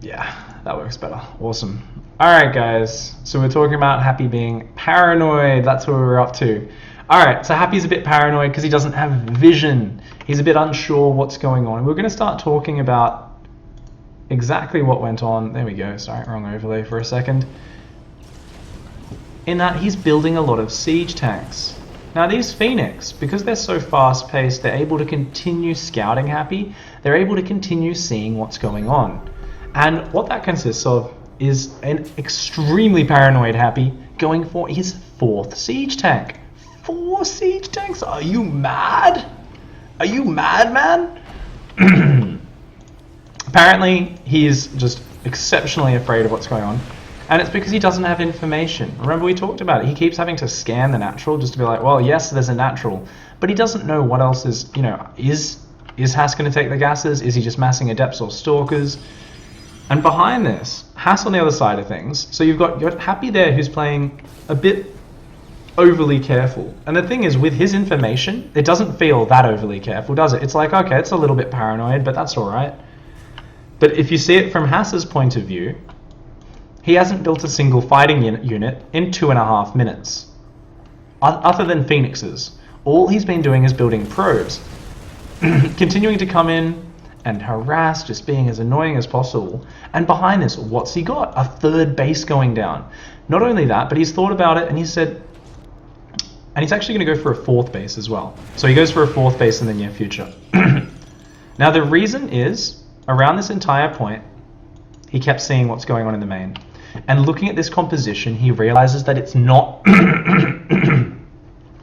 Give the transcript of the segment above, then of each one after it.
Yeah, that works better. Awesome. Alright guys, so we're talking about Happy being paranoid. That's what we're up to. Alright, so Happy's a bit paranoid because he doesn't have vision. He's a bit unsure what's going on. We're going to start talking about exactly what went on. There we go. Sorry, wrong overlay for a second. In that he's building a lot of siege tanks. Now these Phoenix, because they're so fast-paced, they're able to continue scouting Happy. They're able to continue seeing what's going on. And what that consists of is an extremely paranoid Happy going for his 4th siege tank. 4 siege tanks? Are you mad? Are you mad, man? Apparently, he's just exceptionally afraid of what's going on. And it's because he doesn't have information. Remember, we talked about it. He keeps having to scan the natural just to be like, well, yes, there's a natural. But he doesn't know what else is, is Haas going to take the gases? Is he just massing adepts or stalkers? And behind this, Haas on the other side of things. So you've got Happy there who's playing a bit overly careful. And the thing is, with his information, it doesn't feel that overly careful, does it? It's like, okay, it's a little bit paranoid, but that's all right. But if you see it from Haas's point of view, he hasn't built a single fighting unit in 2.5 minutes. Other than Phoenixes. All he's been doing is building probes. Continuing to come in and harass, just being as annoying as possible. And behind this, what's he got? A 3rd base going down. Not only that, but he's thought about it and he said, and he's actually going to go for a 4th base as well. So he goes for a 4th base in the near future. Now the reason is, around this entire point, he kept seeing what's going on in the main. And looking at this composition, he realizes that it's not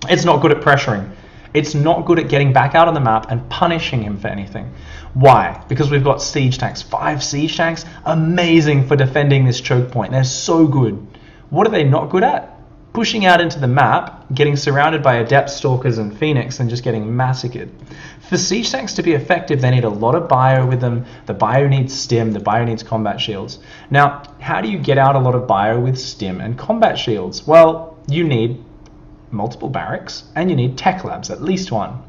it's not good at pressuring. It's not good at getting back out on the map and punishing him for anything. Why? Because we've got siege tanks. 5 siege tanks, amazing for defending this choke point. They're so good. What are they not good at? Pushing out into the map, getting surrounded by adept, stalkers, and Phoenix, and just getting massacred. For siege tanks to be effective, they need a lot of bio with them. The bio needs stim, the bio needs combat shields. Now, how do you get out a lot of bio with stim and combat shields? Well, you need multiple barracks, and you need tech labs, at least one.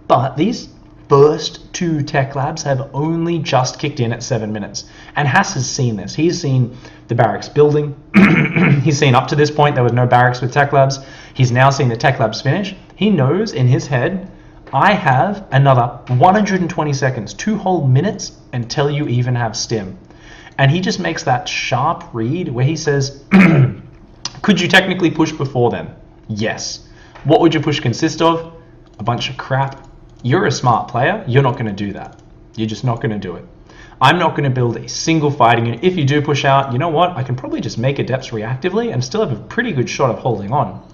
But these first 2 tech labs have only just kicked in at 7 minutes. And Haas has seen this. He's seen the barracks building. He's seen up to this point there was no barracks with tech labs. He's now seen the tech labs finish. He knows in his head, I have another 120 seconds, 2 whole minutes until you even have stim. And he just makes that sharp read where he says, could you technically push before then? Yes. What would your push consist of? A bunch of crap. You're a smart player. You're not going to do that. You're just not going to do it. I'm not going to build a single fighting unit. If you do push out, you know what? I can probably just make adepts reactively and still have a pretty good shot of holding on.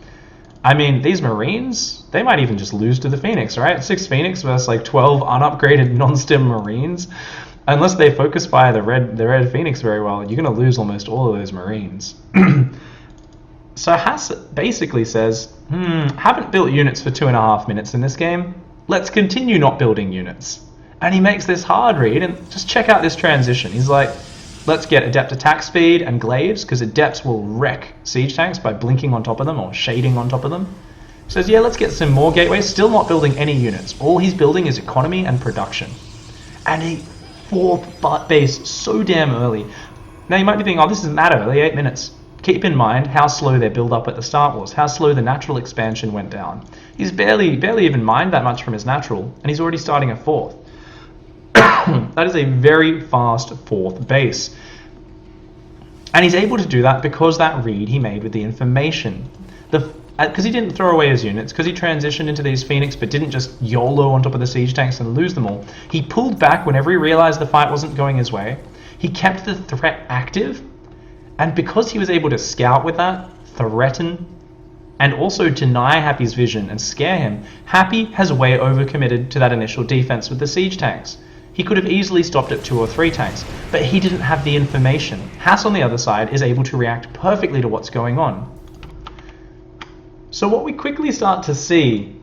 I mean, these Marines, they might even just lose to the Phoenix, right? 6 Phoenix versus like 12 unupgraded non-stim Marines. Unless they focus fire the red Phoenix very well, you're going to lose almost all of those Marines. So Haas basically says, haven't built units for 2.5 minutes in this game. Let's continue not building units. And he makes this hard read, and just check out this transition. He's like, let's get adept attack speed and glaives, because adepts will wreck siege tanks by blinking on top of them or shading on top of them. He says, yeah, let's get some more gateways. Still not building any units. All he's building is economy and production. And a 4th base so damn early. Now you might be thinking, oh, this isn't that early, 8 minutes. Keep in mind how slow their build up at the start was, how slow the natural expansion went down. He's barely even mined that much from his natural, and he's already starting a 4th. That is a very fast 4th base. And he's able to do that because that read he made with the information. Because he didn't throw away his units, because he transitioned into these Phoenix but didn't just YOLO on top of the siege tanks and lose them all. He pulled back whenever he realized the fight wasn't going his way. He kept the threat active. And because he was able to scout with that, threaten, and also deny Happy's vision and scare him, Happy has way overcommitted to that initial defense with the siege tanks. He could have easily stopped at 2 or 3 tanks, but he didn't have the information. Haas on the other side is able to react perfectly to what's going on. So what we quickly start to see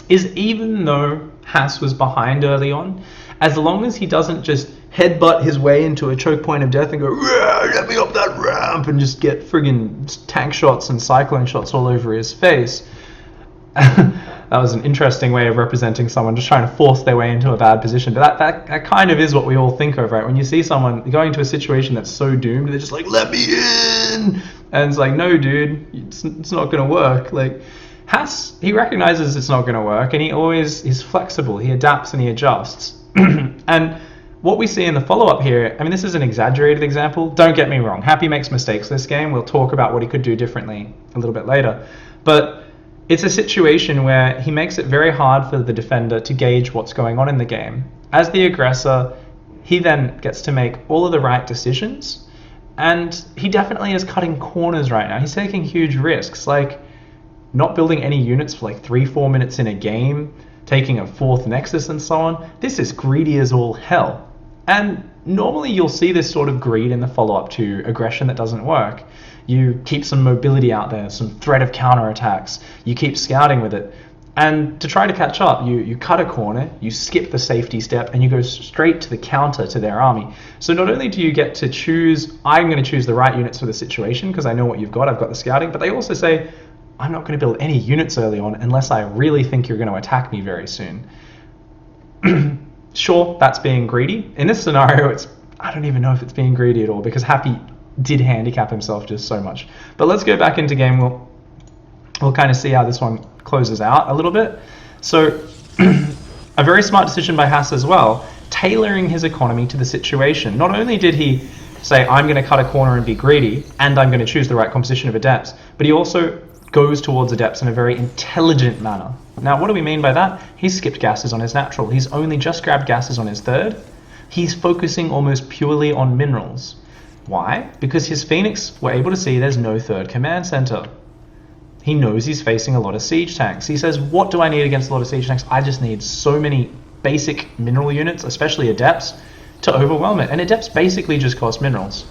is even though Haas was behind early on, as long as he doesn't just headbutt his way into a choke point of death and go, let me up that ramp, and just get friggin' tank shots and cyclone shots all over his face, That was an interesting way of representing someone just trying to force their way into a bad position. But that kind of is what we all think of, right? When you see someone going into a situation that's so doomed, they're just like, let me in! And it's like, no, dude, it's not going to work. Like, Haas, he recognizes it's not going to work, and he always is flexible. He adapts and he adjusts. And what we see in the follow-up here, I mean, this is an exaggerated example. Don't get me wrong. Happy makes mistakes this game. We'll talk about what he could do differently a little bit later. But it's a situation where he makes it very hard for the defender to gauge what's going on in the game. As the aggressor, he then gets to make all of the right decisions. And he definitely is cutting corners right now. He's taking huge risks, like not building any units for like 3-4 minutes in a game, taking a 4th Nexus and so on. This is greedy as all hell. And normally you'll see this sort of greed in the follow-up to aggression that doesn't work. You keep some mobility out there, some threat of counterattacks. You keep scouting with it. And to try to catch up, you cut a corner, you skip the safety step, and you go straight to the counter to their army. So not only do you get to choose, I'm going to choose the right units for the situation because I know what you've got, I've got the scouting, but they also say, I'm not going to build any units early on unless I really think you're going to attack me very soon. Sure, that's being greedy. In this scenario, I don't even know if it's being greedy at all because Happy did handicap himself just so much. But let's go back into game. We'll kind of see how this one closes out a little bit. So a very smart decision by Haas as well, tailoring his economy to the situation. Not only did he say, I'm going to cut a corner and be greedy, and I'm going to choose the right composition of adepts, but he also goes towards adepts in a very intelligent manner. Now, what do we mean by that? He's skipped gases on his natural. He's only just grabbed gases on his 3rd. He's focusing almost purely on minerals. Why? Because his Phoenix were able to see there's no 3rd command center. He knows he's facing a lot of siege tanks. He says, what do I need against a lot of siege tanks? I just need so many basic mineral units, especially adepts, to overwhelm it. And adepts basically just cost minerals.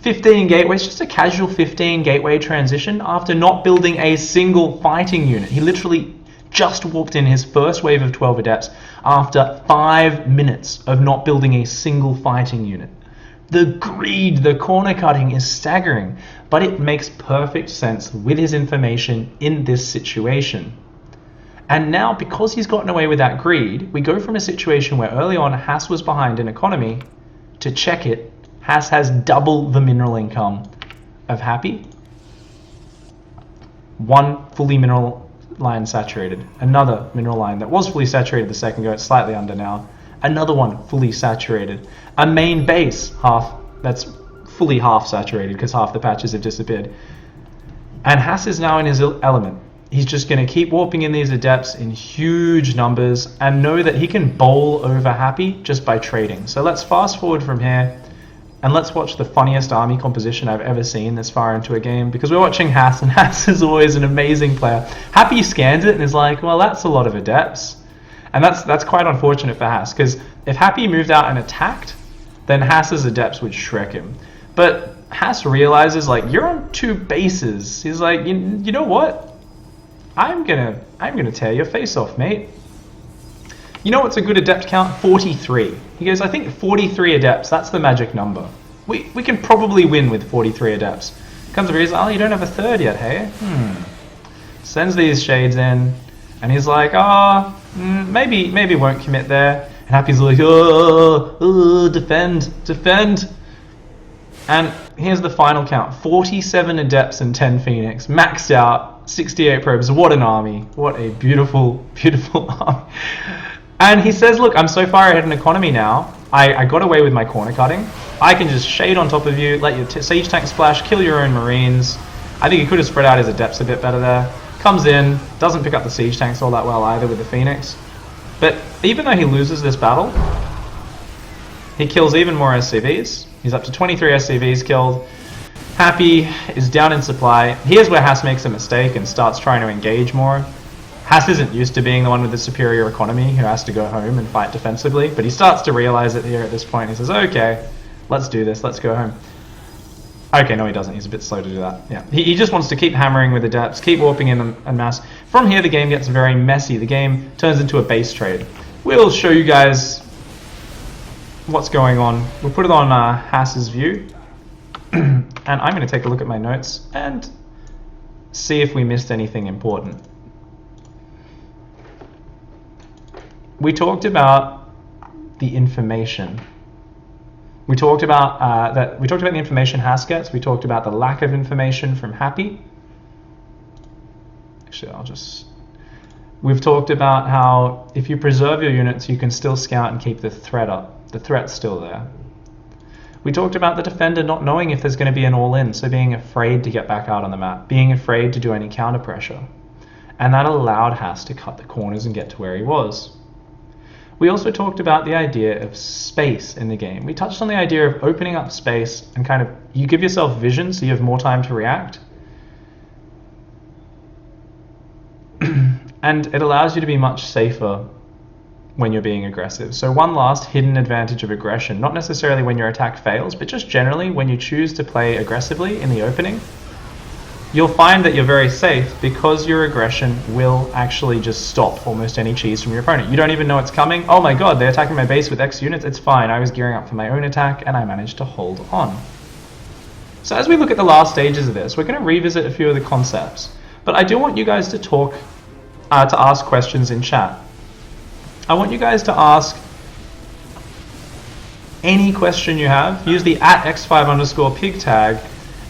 15 gateways, just a casual 15 gateway transition after not building a single fighting unit. He literally just walked in his first wave of 12 adepts after 5 minutes of not building a single fighting unit. The greed, the corner cutting is staggering, but it makes perfect sense with his information in this situation. And now, because he's gotten away with that greed, we go from a situation where early on Haas was behind in economy to check it. Haas has double the mineral income of Happy. One fully mineral line saturated. Another mineral line that was fully saturated the second go, it's slightly under now. Another one fully saturated. A main base that's fully half saturated because half the patches have disappeared. And Haas is now in his element. He's just going to keep warping in these adepts in huge numbers and know that he can bowl over Happy just by trading. So let's fast forward from here. And let's watch the funniest army composition I've ever seen this far into a game, because we're watching Haas, and Haas is always an amazing player. Happy scans it and is like, well, that's a lot of adepts. And that's quite unfortunate for Haas, because if Happy moved out and attacked, then Haas's adepts would Shrek him. But Haas realizes, like, you're on 2 bases. He's like, you know what? I'm gonna tear your face off, mate. You know what's a good adept count? 43. He goes, I think 43 adepts, that's the magic number. We can probably win with 43 adepts. Comes over, he's like, oh, you don't have a 3rd yet, hey? Sends these shades in, and he's like, maybe won't commit there. And Happy's like, defend. And here's the final count. 47 adepts and 10 Phoenix. Maxed out, 68 probes. What an army. What a beautiful, beautiful army. And he says, look, I'm so far ahead in economy now. I got away with my corner cutting. I can just shade on top of you, let your siege tank splash, kill your own marines. I think he could have spread out his adepts a bit better there. Comes in, doesn't pick up the siege tanks all that well either with the Phoenix. But even though he loses this battle, he kills even more SCVs. He's up to 23 SCVs killed. Happy is down in supply. Here's where Haas makes a mistake and starts trying to engage more. Haas isn't used to being the one with the superior economy who has to go home and fight defensively, but he starts to realize it here at this point. He says, okay, let's do this, let's go home. Okay, no he doesn't, he's a bit slow to do that. Yeah, he just wants to keep hammering with adepts, keep warping in en masse. From here the game gets very messy. The game turns into a base trade. We'll show you guys what's going on. We'll put it on Haas's view. And I'm going to take a look at my notes, and see if we missed anything important. We talked about the information. We talked about the information Hass gets. We talked about the lack of information from Happy. Actually, we've talked about how if you preserve your units, you can still scout and keep the threat up. The threat's still there. We talked about the defender not knowing if there's going to be an all-in, so being afraid to get back out on the map, being afraid to do any counter pressure. And that allowed Hass to cut the corners and get to where he was. We also talked about the idea of space in the game. We touched on the idea of opening up space and kind of, you give yourself vision so you have more time to react. And it allows you to be much safer when you're being aggressive. So one last hidden advantage of aggression, not necessarily when your attack fails, but just generally when you choose to play aggressively in the opening, you'll find that you're very safe because your aggression will actually just stop almost any cheese from your opponent. You don't even know it's coming. Oh my god, they're attacking my base with X units. It's fine. I was gearing up for my own attack and I managed to hold on. So as we look at the last stages of this, we're going to revisit a few of the concepts. But I do want you guys to talk, to ask questions in chat. I want you guys to ask any question you have. Use the @x5_pig tag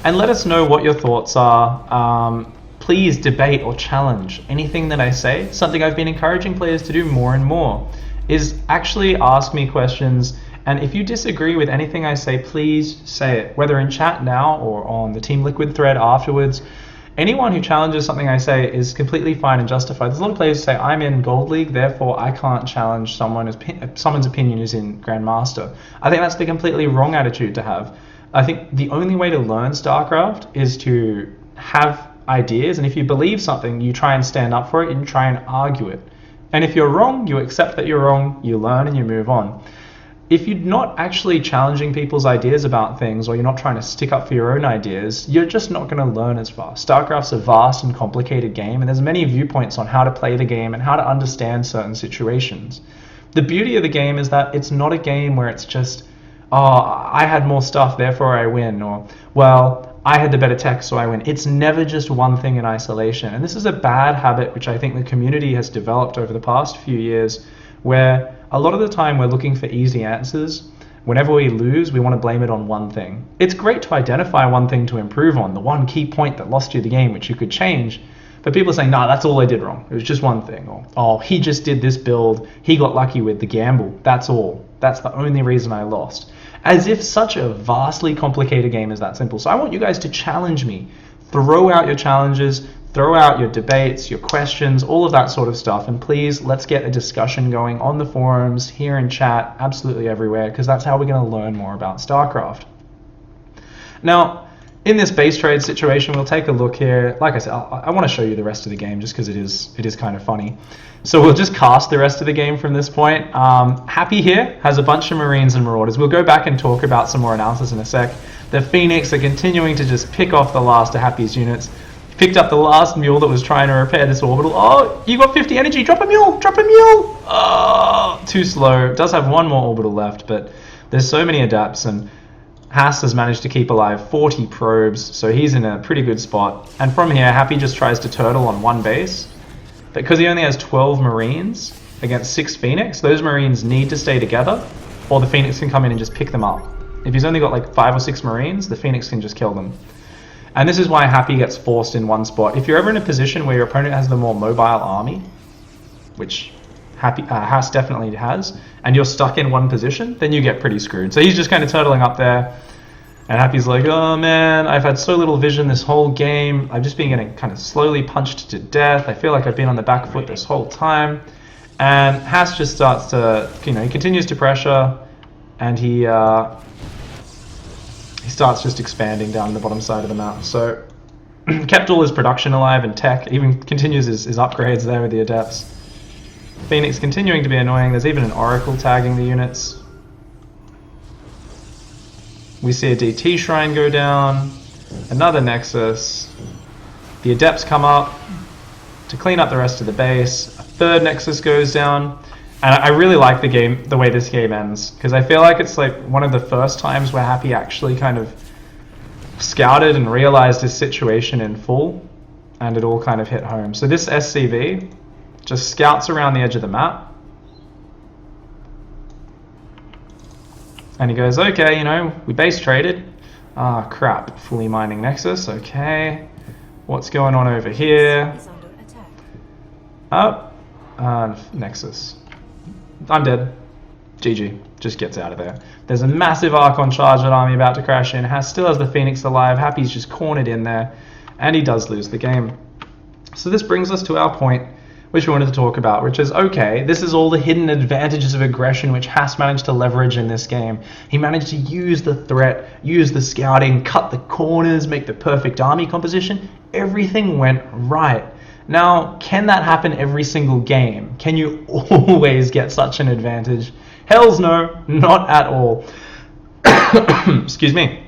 and let us know what your thoughts are. Please debate or challenge anything that I say. Something I've been encouraging players to do more and more is actually ask me questions. And if you disagree with anything I say, please say it, whether in chat now or on the Team Liquid thread afterwards. Anyone who challenges something I say is completely fine and justified. There's a lot of players who say, I'm in Gold League, therefore I can't challenge someone's opinion who's in Grandmaster. I think that's the completely wrong attitude to have. I think the only way to learn StarCraft is to have ideas, and if you believe something, you try and stand up for it and try and argue it. And if you're wrong, you accept that you're wrong, you learn and you move on. If you're not actually challenging people's ideas about things, or you're not trying to stick up for your own ideas, you're just not going to learn as fast. StarCraft's a vast and complicated game, and there's many viewpoints on how to play the game and how to understand certain situations. The beauty of the game is that it's not a game where it's just, oh, I had more stuff, therefore I win, or, well, I had the better tech, so I win. It's never just one thing in isolation. And this is a bad habit which I think the community has developed over the past few years, where a lot of the time we're looking for easy answers. Whenever we lose, we want to blame it on one thing. It's great to identify one thing to improve on, the one key point that lost you the game, which you could change. But people are saying, nah, that's all I did wrong. It was just one thing. Or, oh, he just did this build. He got lucky with the gamble. That's all. That's the only reason I lost. As if such a vastly complicated game is that simple. So I want you guys to challenge me. Throw out your challenges. Throw out your debates, your questions, all of that sort of stuff. And please, let's get a discussion going on the forums, here in chat, absolutely everywhere, because that's how we're going to learn more about StarCraft. Now, in this base trade situation, we'll take a look here. Like I said, I want to show you the rest of the game just because it is kind of funny. So we'll just cast the rest of the game from this point. Happy here has a bunch of Marines and Marauders. We'll go back and talk about some more analysis in a sec. The Phoenix are continuing to just pick off the last of Happy's units. Picked up the last mule that was trying to repair this orbital. Oh, you got 50 energy. Drop a mule. Drop a mule. Oh, too slow. Does have one more orbital left, but there's so many adapts, and Hass has managed to keep alive 40 probes, so he's in a pretty good spot. And from here, Happy just tries to turtle on one base. But because he only has 12 Marines against 6 Phoenix, those Marines need to stay together, or the Phoenix can come in and just pick them up. If he's only got like 5 or 6 Marines, the Phoenix can just kill them. And this is why Happy gets forced in one spot. If you're ever in a position where your opponent has the more mobile army, which Hass definitely has, and you're stuck in one position, then you get pretty screwed. So he's just kind of turtling up there, and Happy's like, oh man, I've had so little vision this whole game. I've just been getting kind of slowly punched to death. I feel like I've been on the back foot this whole time. And Hass just starts to, he continues to pressure, and he starts just expanding down the bottom side of the map. So kept all his production alive and tech, even continues his upgrades there with the adepts. Phoenix continuing to be annoying. There's even an Oracle tagging the units. We see a DT shrine go down, another Nexus. The adepts come up to clean up the rest of the base. A third Nexus goes down. And I really like the way this game ends, because I feel like it's like one of the first times where Happy actually kind of scouted and realized his situation in full. and it all kind of hit home. So this SCV just scouts around the edge of the map, and he goes, okay, you know, we base traded. Ah, crap, fully mining Nexus, okay. What's going on over here? Oh, Nexus. I'm dead. GG, just gets out of there. There's a massive Archon charged army about to crash in. Still has the Phoenix alive. Happy's just cornered in there, and he does lose the game. So this brings us to our point, which we wanted to talk about, which is, okay, this is all the hidden advantages of aggression which Haas managed to leverage in this game. He managed to use the threat, use the scouting, cut the corners, make the perfect army composition. Everything went right. Now, can that happen every single game? Can you always get such an advantage? Hells no, not at all. Excuse me.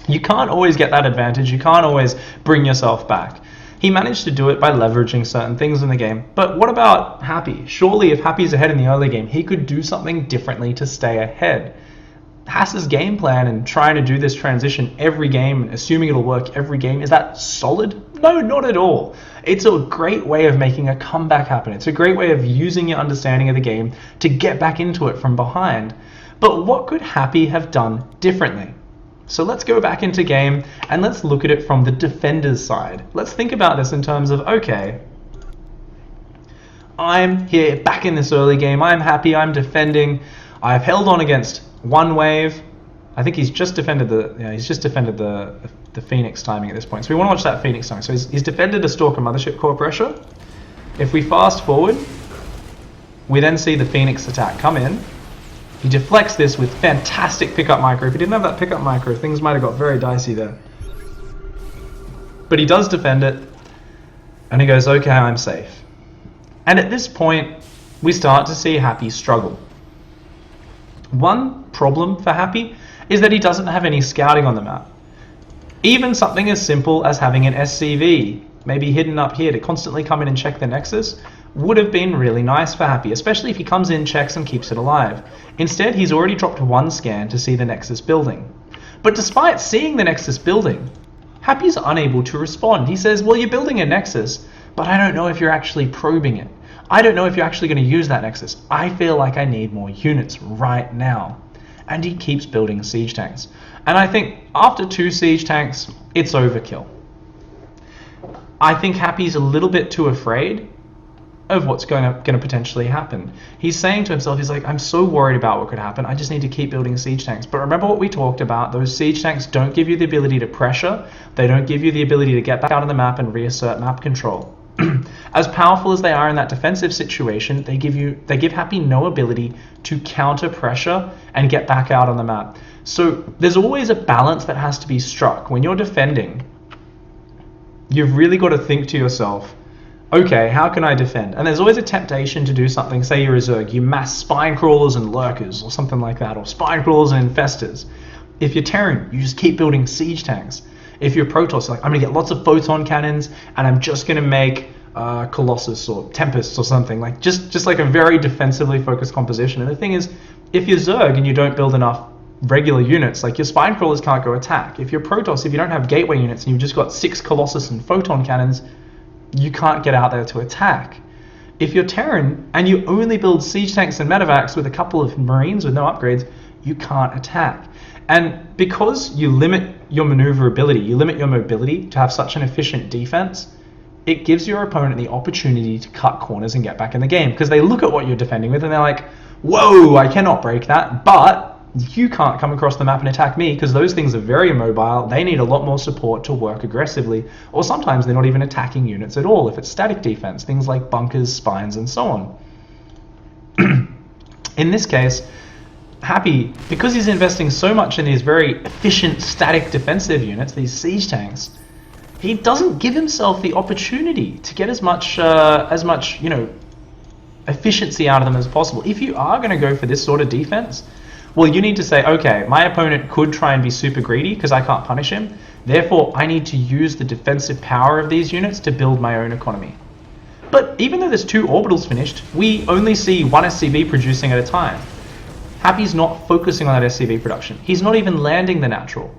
You can't always get that advantage. You can't always bring yourself back. He managed to do it by leveraging certain things in the game. But what about Happy? Surely if Happy's ahead in the early game, he could do something differently to stay ahead. Haas's game plan and trying to do this transition every game and assuming it'll work every game, is that solid? No, not at all. It's a great way of making a comeback happen. It's a great way of using your understanding of the game to get back into it from behind. But what could Happy have done differently? So let's go back into game and let's look at it from the defender's side. Let's think about this in terms of, okay, I'm here back in this early game. I'm Happy, I'm defending. I've held on against one wave. I think he's just defended the Phoenix timing at this point. So we want to watch that Phoenix timing. So he's defended a Stalker Mothership core pressure. If we fast forward, we then see the Phoenix attack come in. He deflects this with fantastic pickup micro. If he didn't have that pickup micro, things might have got very dicey there. But he does defend it, and he goes, okay, I'm safe. And at this point, we start to see Happy struggle. One problem for Happy is that he doesn't have any scouting on the map. Even something as simple as having an SCV, maybe hidden up here to constantly come in and check the Nexus, would have been really nice for Happy, especially if he comes in, checks, and keeps it alive. Instead, he's already dropped one scan to see the Nexus building. But despite seeing the Nexus building, Happy's unable to respond. He says, well, you're building a Nexus, but I don't know if you're actually probing it. I don't know if you're actually going to use that Nexus. I feel like I need more units right now. And he keeps building siege tanks. And I think after 2 siege tanks, it's overkill. I think Happy's a little bit too afraid of what's going to potentially happen. He's saying to himself, he's like, I'm so worried about what could happen. I just need to keep building siege tanks. But remember what we talked about. Those siege tanks don't give you the ability to pressure. They don't give you the ability to get back out on the map and reassert map control. As powerful as they are in that defensive situation, they give Happy no ability to counter pressure and get back out on the map. So there's always a balance that has to be struck. When you're defending, you've really got to think to yourself, okay, how can I defend? And there's always a temptation to do something. Say you're a Zerg, you mass spine crawlers and lurkers or something like that, or spine crawlers and infestors. If you're Terran, you just keep building siege tanks. If you're Protoss, like, I'm going to get lots of photon cannons and I'm just going to make Colossus or Tempests or something. Like just like a very defensively focused composition. And the thing is, if you're Zerg and you don't build enough regular units, like your spine crawlers can't go attack. If you're Protoss, if you don't have gateway units and you've just got 6 Colossus and photon cannons, you can't get out there to attack. If you're Terran and you only build siege tanks and medevacs with a couple of Marines with no upgrades, you can't attack. And because you limit your maneuverability, you limit your mobility to have such an efficient defense, it gives your opponent the opportunity to cut corners and get back in the game. Because they look at what you're defending with and they're like, whoa, I cannot break that, but you can't come across the map and attack me because those things are very immobile. They need a lot more support to work aggressively. Or sometimes they're not even attacking units at all if it's static defense, things like bunkers, spines, and so on. In this case, Happy, because he's investing so much in these very efficient static defensive units, these siege tanks, he doesn't give himself the opportunity to get as much efficiency out of them as possible. If you are going to go for this sort of defense, well, you need to say, okay, my opponent could try and be super greedy because I can't punish him. Therefore, I need to use the defensive power of these units to build my own economy. But even though there's 2 orbitals finished, we only see 1 SCV producing at a time. Happy's not focusing on that SCV production. He's not even landing the natural.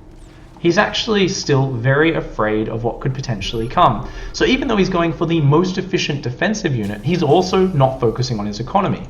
He's actually still very afraid of what could potentially come. So even though he's going for the most efficient defensive unit, he's also not focusing on his economy.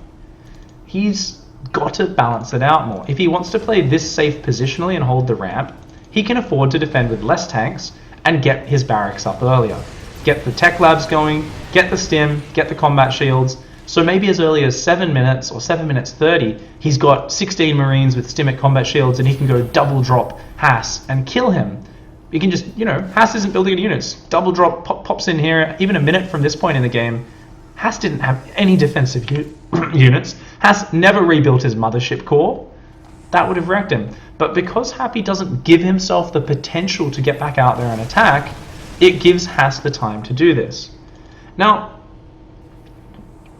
He's got to balance it out more. If he wants to play this safe positionally and hold the ramp, he can afford to defend with less tanks and get his barracks up earlier. Get the tech labs going, get the stim, get the combat shields. So maybe as early as 7 minutes or 7 minutes 30, he's got 16 Marines with Stimmit combat shields and he can go double drop Haas and kill him. You can just, Haas isn't building any units. Double drop pops in here. Even a minute from this point in the game, Haas didn't have any defensive units. Haas never rebuilt his mothership core. That would have wrecked him. But because Happy doesn't give himself the potential to get back out there and attack, it gives Haas the time to do this. Now,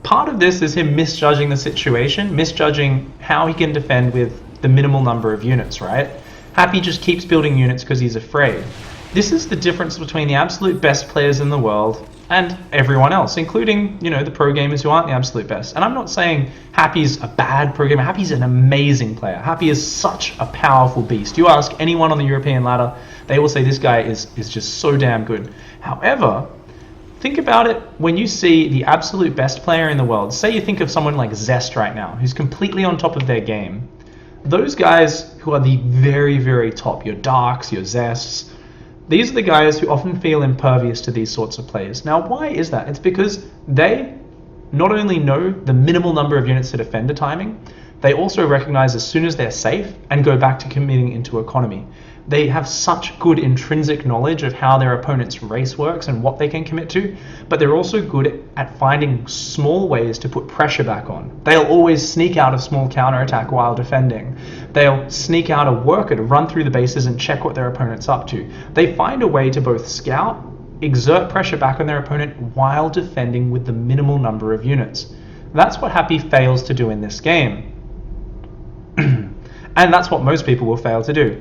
part of this is him misjudging the situation, misjudging how he can defend with the minimal number of units, right? Happy just keeps building units because he's afraid. This is the difference between the absolute best players in the world and everyone else, including, the pro gamers who aren't the absolute best. And I'm not saying Happy's a bad pro gamer. Happy's an amazing player. Happy is such a powerful beast. You ask anyone on the European ladder, they will say this guy is just so damn good. However, think about it when you see the absolute best player in the world. Say you think of someone like Zest right now, who's completely on top of their game. Those guys who are the very, very top, your Darks, your Zests, these are the guys who often feel impervious to these sorts of players. Now, why is that? It's because they not only know the minimal number of units to defend a timing, they also recognize as soon as they're safe and go back to committing into economy. They have such good intrinsic knowledge of how their opponent's race works and what they can commit to, but they're also good at finding small ways to put pressure back on. They'll always sneak out a small counterattack while defending. They'll sneak out a worker to run through the bases and check what their opponent's up to. They find a way to both scout, exert pressure back on their opponent while defending with the minimal number of units. That's what Happy fails to do in this game. And that's what most people will fail to do.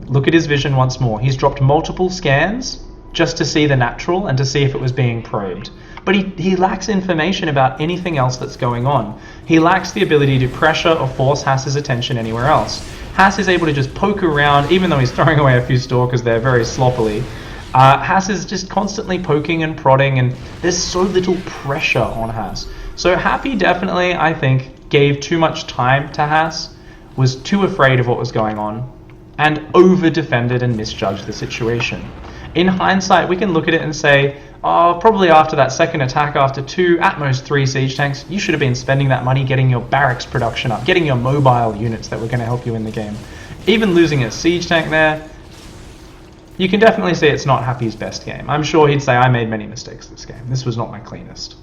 Look at his vision once more. He's dropped multiple scans just to see the natural and to see if it was being probed. But he lacks information about anything else that's going on. He lacks the ability to pressure or force Haas's attention anywhere else. Haas is able to just poke around, even though he's throwing away a few stalkers there very sloppily. Haas is just constantly poking and prodding, and there's so little pressure on Haas. So Happy definitely, I think, gave too much time to Haas, was too afraid of what was going on, and over-defended and misjudged the situation. In hindsight, we can look at it and say, probably after that second attack, after 2, at most 3 siege tanks, you should have been spending that money getting your barracks production up, getting your mobile units that were going to help you in the game. Even losing a siege tank there, you can definitely see it's not Happy's best game. I'm sure he'd say, I made many mistakes this game. This was not my cleanest.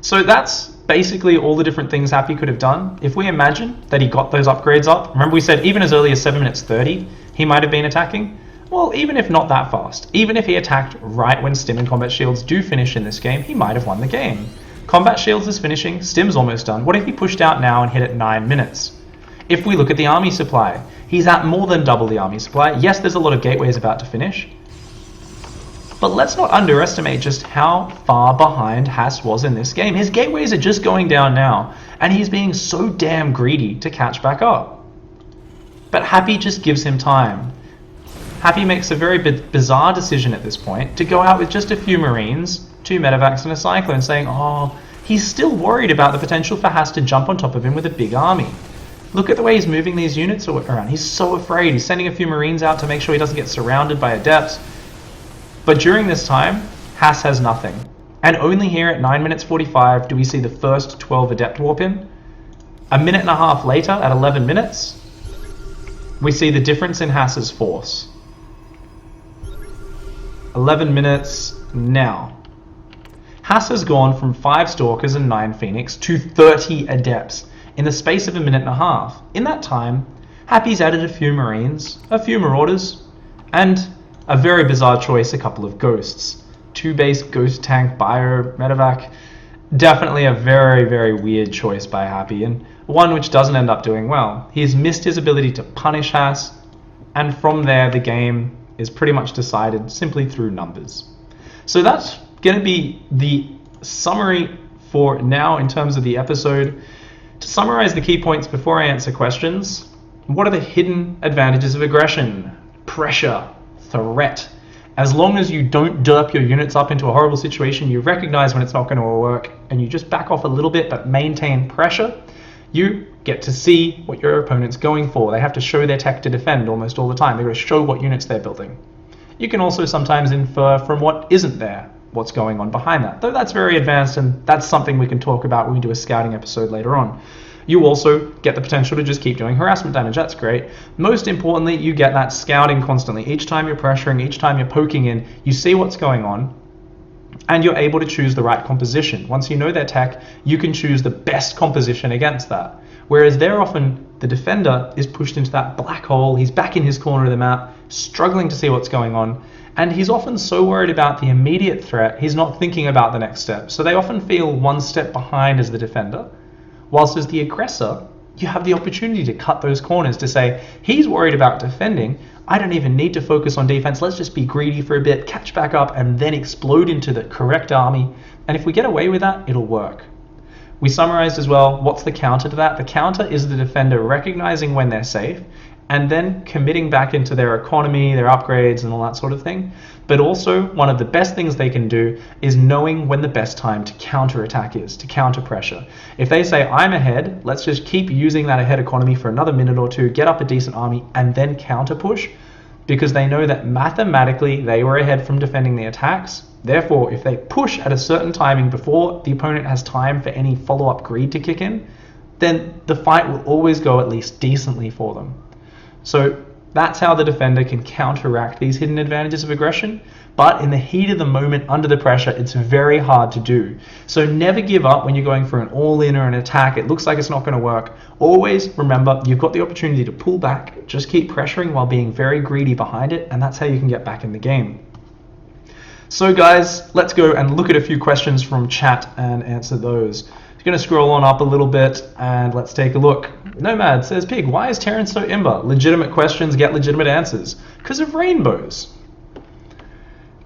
So that's basically all the different things Happy could have done. If we imagine that he got those upgrades up, remember we said even as early as 7 minutes 30, he might have been attacking? Well, even if not that fast, even if he attacked right when Stim and Combat Shields do finish in this game, he might have won the game. Combat Shields is finishing, Stim's almost done. What if he pushed out now and hit at 9 minutes? If we look at the army supply, he's at more than double the army supply. Yes, there's a lot of gateways about to finish, but let's not underestimate just how far behind Haas was in this game. His gateways are just going down now, and he's being so damn greedy to catch back up. But Happy just gives him time. Happy makes a very bizarre decision at this point to go out with just a few Marines, 2 medevacs and a Cyclone, saying, he's still worried about the potential for Haas to jump on top of him with a big army. Look at the way he's moving these units around. He's so afraid. He's sending a few Marines out to make sure he doesn't get surrounded by adepts. But during this time, Haas has nothing. And only here at 9 minutes 45 do we see the first 12 adept warp in. A minute and a half later, at 11 minutes, we see the difference in Haas's force. 11 minutes now. Haas has gone from 5 Stalkers and 9 Phoenix to 30 Adepts in the space of a minute and a half. In that time, Happy's added a few Marines, a few Marauders, and a very bizarre choice, a couple of Ghosts. 2 base Ghost Tank Bio Medevac. Definitely a very, very weird choice by Happy, and one which doesn't end up doing well. He's missed his ability to punish Haas, and from there the game is pretty much decided simply through numbers. So that's going to be the summary for now in terms of the episode. To summarize the key points before I answer questions, What are the hidden advantages of aggression? Pressure, threat. As long as you don't derp your units up into a horrible situation, you recognize when it's not going to work, and you just back off a little bit but maintain pressure, you get to see what your opponent's going for. They have to show their tech to defend almost all the time. They've got to show what units they're building. You can also sometimes infer from what isn't there what's going on behind that, though that's very advanced, and that's something we can talk about when we do a scouting episode later on. You also get the potential to just keep doing harassment damage. That's great. Most importantly, you get that scouting constantly. Each time you're pressuring, each time you're poking in, you see what's going on, and you're able to choose the right composition. Once you know their tech, you can choose the best composition against that. Whereas they're often, the defender is pushed into that black hole, he's back in his corner of the map, struggling to see what's going on, and he's often so worried about the immediate threat, he's not thinking about the next step. So they often feel one step behind as the defender, whilst as the aggressor, you have the opportunity to cut those corners to say, he's worried about defending, I don't even need to focus on defense, let's just be greedy for a bit, catch back up, and then explode into the correct army. And if we get away with that, it'll work. We summarized as well, what's the counter to that? The counter is the defender recognizing when they're safe, and then committing back into their economy, their upgrades, and all that sort of thing. But also, one of the best things they can do is knowing when the best time to counterattack is, to counter pressure. If they say, I'm ahead, let's just keep using that ahead economy for another minute or two, get up a decent army, and then counter push, because they know that mathematically they were ahead from defending the attacks. Therefore, if they push at a certain timing before the opponent has time for any follow-up greed to kick in, then the fight will always go at least decently for them. So that's how the defender can counteract these hidden advantages of aggression. But in the heat of the moment, under the pressure, it's very hard to do. So never give up when you're going for an all-in or an attack. It looks like it's not going to work. Always remember, you've got the opportunity to pull back. Just keep pressuring while being very greedy behind it, and that's how you can get back in the game. So guys, let's go and look at a few questions from chat and answer those. I'm going to scroll on up a little bit and let's take a look. Nomad says, Pig, why is Terran so imber? Legitimate questions get legitimate answers. Because of rainbows.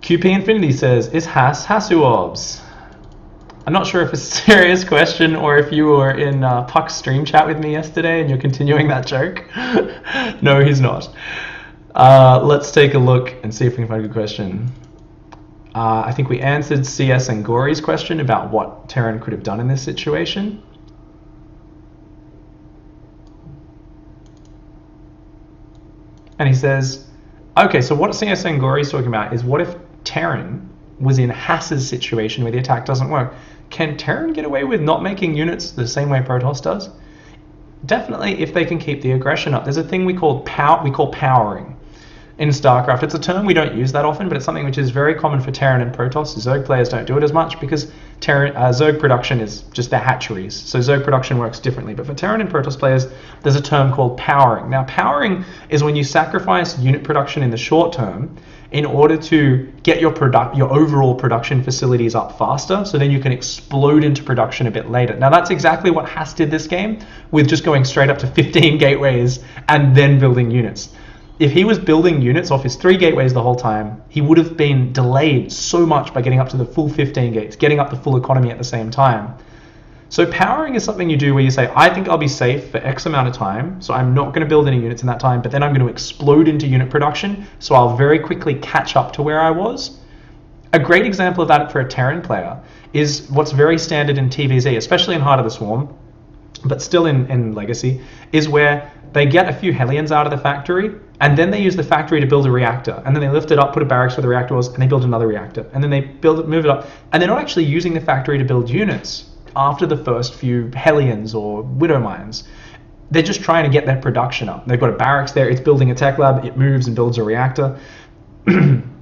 QP Infinity says, is Hasuobs? I'm not sure if it's a serious question or if you were in Puck's stream chat with me yesterday and you're continuing that joke. No, he's not. Let's take a look and see if we can find a good question. I think we answered CS and Gory's question about what Terran could have done in this situation. And he says, okay, so what CS and Gory's talking about is what if Terran was in Hass's situation where the attack doesn't work? Can Terran get away with not making units the same way Protoss does? Definitely, if they can keep the aggression up. There's a thing we call powering. In StarCraft, it's a term we don't use that often, but it's something which is very common for Terran and Protoss. Zerg players don't do it as much because Zerg production is just their hatcheries. So Zerg production works differently. But for Terran and Protoss players, there's a term called powering. Now, powering is when you sacrifice unit production in the short term in order to get your overall production facilities up faster, so then you can explode into production a bit later. Now, that's exactly what Hass did this game, with just going straight up to 15 gateways and then building units. If he was building units off his 3 gateways the whole time, he would have been delayed so much by getting up to the full 15 gates, getting up the full economy at the same time. So powering is something you do where you say, I think I'll be safe for X amount of time, so I'm not going to build any units in that time, but then I'm going to explode into unit production, so I'll very quickly catch up to where I was. A great example of that for a Terran player is what's very standard in TVZ, especially in Heart of the Swarm, but still in Legacy, is where they get a few Hellions out of the factory, and then they use the factory to build a reactor, and then they lift it up, put a barracks where the reactor was, and they build another reactor, and then they move it up, and they're not actually using the factory to build units after the first few Hellions or Widow Mines. They're just trying to get their production up. They've got a barracks there, it's building a tech lab, it moves and builds a reactor.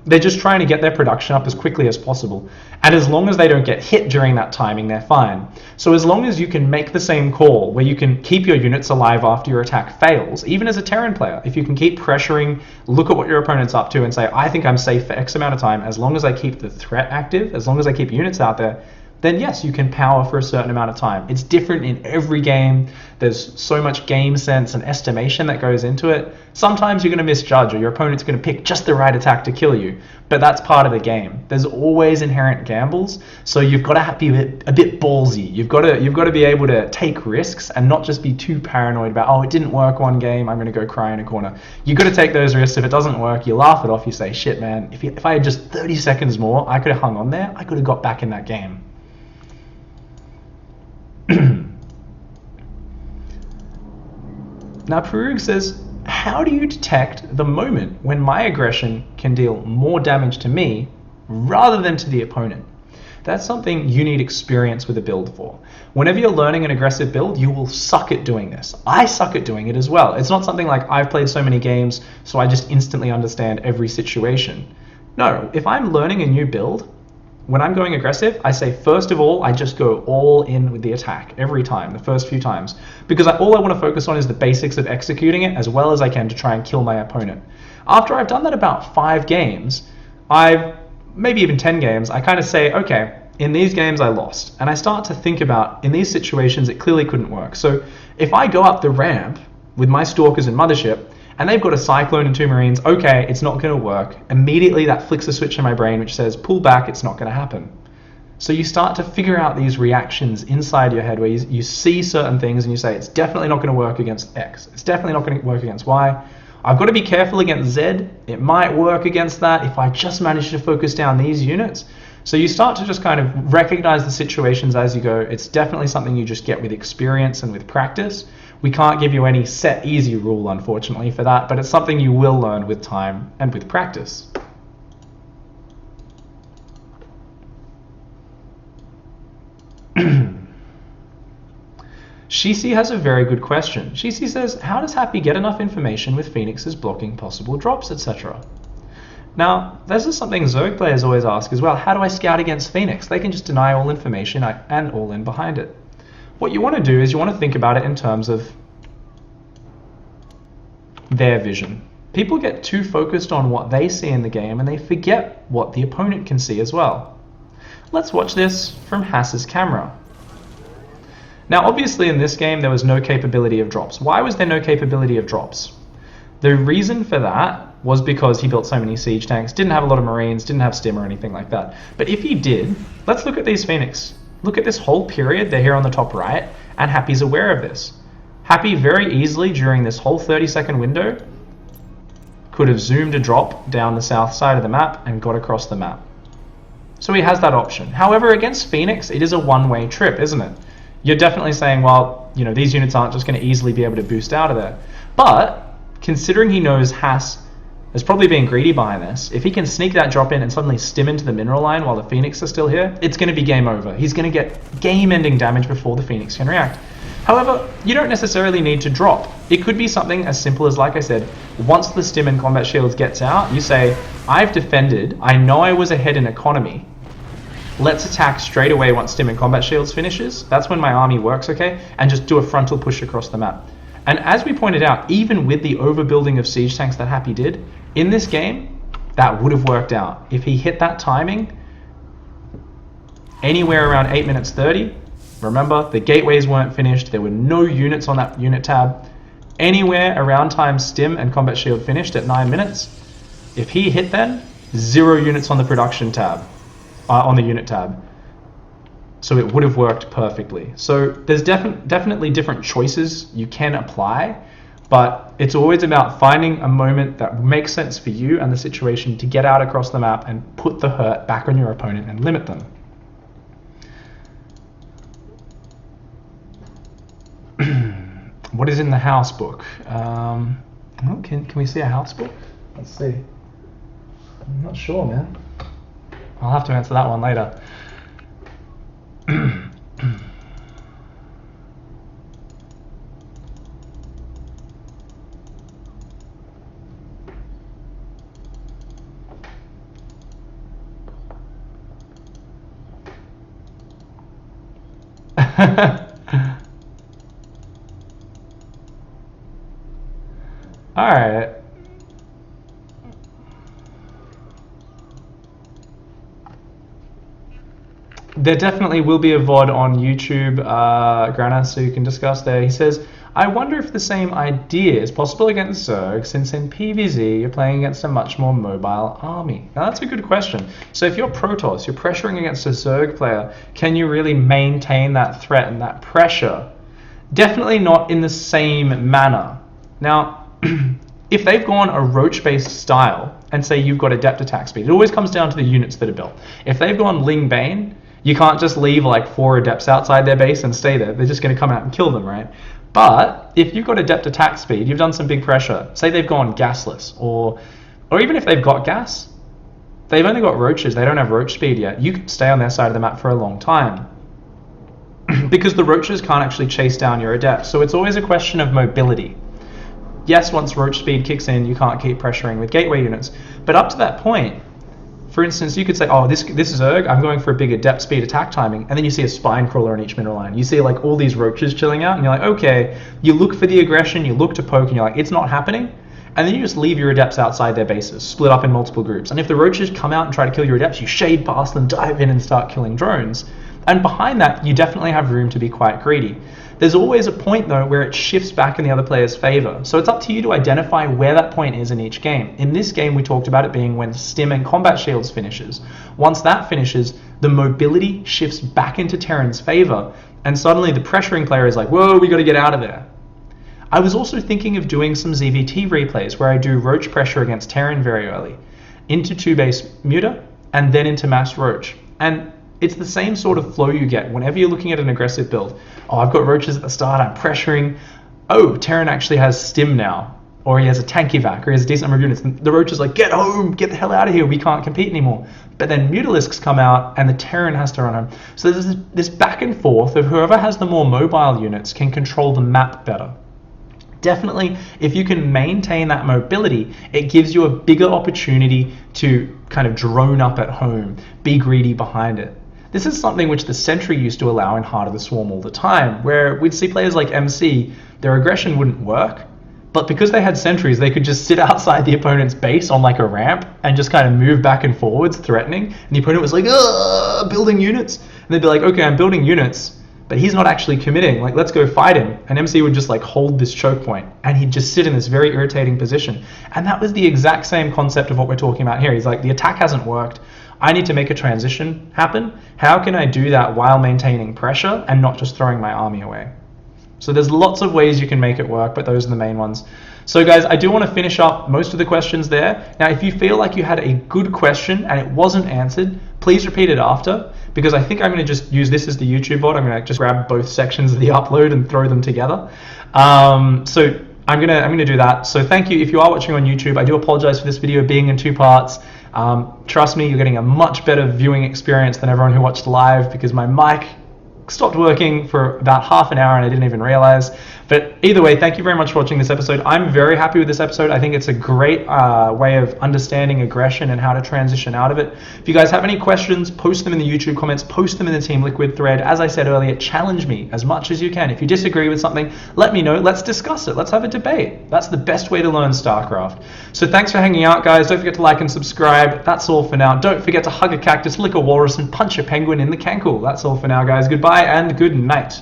They're just trying to get their production up as quickly as possible. And as long as they don't get hit during that timing, they're fine. So as long as you can make the same call where you can keep your units alive after your attack fails, even as a Terran player, if you can keep pressuring, look at what your opponent's up to and say, I think I'm safe for X amount of time, as long as I keep the threat active, as long as I keep units out there, then yes, you can power for a certain amount of time. It's different in every game. There's so much game sense and estimation that goes into it. Sometimes you're going to misjudge, or your opponent's going to pick just the right attack to kill you, but that's part of the game. There's always inherent gambles, so you've got to be a bit ballsy. You've got to be able to take risks and not just be too paranoid about, oh, it didn't work one game, I'm going to go cry in a corner. You've got to take those risks. If it doesn't work, you laugh it off. You say, shit, man, if I had just 30 seconds more, I could have hung on there. I could have got back in that game. Now, Perug says, how do you detect the moment when my aggression can deal more damage to me rather than to the opponent? That's something you need experience with a build for. Whenever you're learning an aggressive build, you will suck at doing this. I suck at doing it as well. It's not something like I've played so many games, so I just instantly understand every situation. No, if I'm learning a new build, when I'm going aggressive, I say, first of all, I just go all in with the attack every time, the first few times, because all I want to focus on is the basics of executing it as well as I can to try and kill my opponent. After I've done that about 5 games, maybe even 10 games, I kind of say, okay, in these games I lost. And I start to think about, in these situations, it clearly couldn't work. So if I go up the ramp with my Stalkers and Mothership, and they've got a Cyclone and 2 Marines, okay, it's not going to work. Immediately that flicks a switch in my brain which says, pull back, it's not going to happen. So you start to figure out these reactions inside your head where you see certain things and you say, it's definitely not going to work against X. It's definitely not going to work against Y. I've got to be careful against Z. It might work against that if I just manage to focus down these units. So you start to just kind of recognize the situations as you go. It's definitely something you just get with experience and with practice. We can't give you any set easy rule, unfortunately, for that, but it's something you will learn with time and with practice. Shishi has a very good question. Shishi says, how does Happy get enough information with Phoenix's blocking possible drops, etc.? Now, this is something Zerg players always ask as well. How do I scout against Phoenix? They can just deny all information and all in behind it. What you want to do is you want to think about it in terms of their vision. People get too focused on what they see in the game and they forget what the opponent can see as well. Let's watch this from Hass's camera. Now, obviously in this game there was no capability of drops. Why was there no capability of drops? The reason for that was because he built so many siege tanks, didn't have a lot of Marines, didn't have stim or anything like that. But if he did, let's look at these Phoenix. Look at this whole period, they're here on the top right, and Happy's aware of this. Happy very easily during this whole 30-second window could have zoomed a drop down the south side of the map and got across the map. So he has that option. However, against Phoenix, it is a one-way trip, isn't it? You're definitely saying, well, you know, these units aren't just going to easily be able to boost out of there. But considering he knows Hass is probably being greedy behind this, if he can sneak that drop in and suddenly stim into the mineral line while the Phoenix are still here, it's going to be game over. He's going to get game-ending damage before the Phoenix can react. However, you don't necessarily need to drop. It could be something as simple as, like I said, once the stim and combat shields gets out, you say, I've defended, I know I was ahead in economy, let's attack straight away once stim and combat shields finishes. That's when my army works, okay? And just do a frontal push across the map. And as we pointed out, even with the overbuilding of siege tanks that Happy did, in this game, that would have worked out. If he hit that timing anywhere around 8 minutes 30, remember, the gateways weren't finished, there were no units on that unit tab. Anywhere around time stim and combat shield finished at 9 minutes, if he hit then, 0 units on the production tab, on the unit tab. So it would have worked perfectly. So there's definitely different choices you can apply, but it's always about finding a moment that makes sense for you and the situation to get out across the map and put the hurt back on your opponent and limit them. What is in the house book? Can we see a house book? Let's see. I'm not sure, man. I'll have to answer that one later. All right. there definitely will be a VOD on YouTube, Grana, so you can discuss there. He says, I wonder if the same idea is possible against Zerg, since in PvZ you're playing against a much more mobile army. Now that's a good question. So if you're Protoss, you're pressuring against a Zerg player, can you really maintain that threat and that pressure? Definitely not in the same manner. Now, if they've gone a roach-based style, and say you've got adept attack speed, it always comes down to the units that are built. If they've gone Ling Bane, you can't just leave like 4 adepts outside their base and stay there. They're just going to come out and kill them, right? But if you've got adept attack speed, you've done some big pressure. Say they've gone gasless, or even if they've got gas, they've only got roaches. They don't have roach speed yet. You can stay on their side of the map for a long time because the roaches can't actually chase down your adept. So it's always a question of mobility. Yes, once roach speed kicks in, you can't keep pressuring with gateway units. But up to that point, for instance, you could say, oh, this is Zerg, I'm going for a big adept speed attack timing, and then you see a spine crawler on each middle line. You see like all these roaches chilling out, and you're like, okay, you look for the aggression, you look to poke, and you're like, it's not happening. And then you just leave your adepts outside their bases, split up in multiple groups. And if the roaches come out and try to kill your adepts, you shade past them, dive in and start killing drones. And behind that, you definitely have room to be quite greedy. There's always a point though where it shifts back in the other player's favor. So it's up to you to identify where that point is in each game. In this game, we talked about it being when Stim and Combat Shields finishes. Once that finishes, the mobility shifts back into Terran's favor, and suddenly the pressuring player is like, whoa, we got to get out of there. I was also thinking of doing some ZVT replays where I do roach pressure against Terran very early, into 2-base muta, and then into mass roach. And it's the same sort of flow you get whenever you're looking at an aggressive build. Oh, I've got roaches at the start, I'm pressuring. Oh, Terran actually has Stim now, or he has a tank evac, or he has a decent number of units. And the roach is like, get home, get the hell out of here, we can't compete anymore. But then Mutalisks come out, and the Terran has to run home. So there's this back and forth of whoever has the more mobile units can control the map better. Definitely, if you can maintain that mobility, it gives you a bigger opportunity to kind of drone up at home, be greedy behind it. This is something which the Sentry used to allow in Heart of the Swarm all the time, where we'd see players like MC, their aggression wouldn't work, but because they had sentries, they could just sit outside the opponent's base on like a ramp and just kind of move back and forwards, threatening, and the opponent was like, building units, and they'd be like, okay, I'm building units, but he's not actually committing, like, let's go fight him. And MC would just like hold this choke point, and he'd just sit in this very irritating position. And that was the exact same concept of what we're talking about here. He's like, the attack hasn't worked, I need to make a transition happen. How can I do that while maintaining pressure and not just throwing my army away? So there's lots of ways you can make it work, but those are the main ones. So guys, I do want to finish up most of the questions there. Now, if you feel like you had a good question and it wasn't answered, please repeat it after, because I think I'm going to just use this as the YouTube VOD. I'm going to just grab both sections of the upload and throw them together. So I'm gonna do that. So thank you if you are watching on YouTube. I do apologize for this video being in 2 parts. Trust me, you're getting a much better viewing experience than everyone who watched live, because my mic stopped working for about half an hour and I didn't even realize. But either way, thank you very much for watching this episode. I'm very happy with this episode. I think it's a great way of understanding aggression and how to transition out of it. If you guys have any questions, post them in the YouTube comments, post them in the Team Liquid thread. As I said earlier, challenge me as much as you can. If you disagree with something, let me know. Let's discuss it. Let's have a debate. That's the best way to learn StarCraft. So thanks for hanging out, guys. Don't forget to like and subscribe. That's all for now. Don't forget to hug a cactus, lick a walrus, and punch a penguin in the cankle. That's all for now, guys. Goodbye and good night.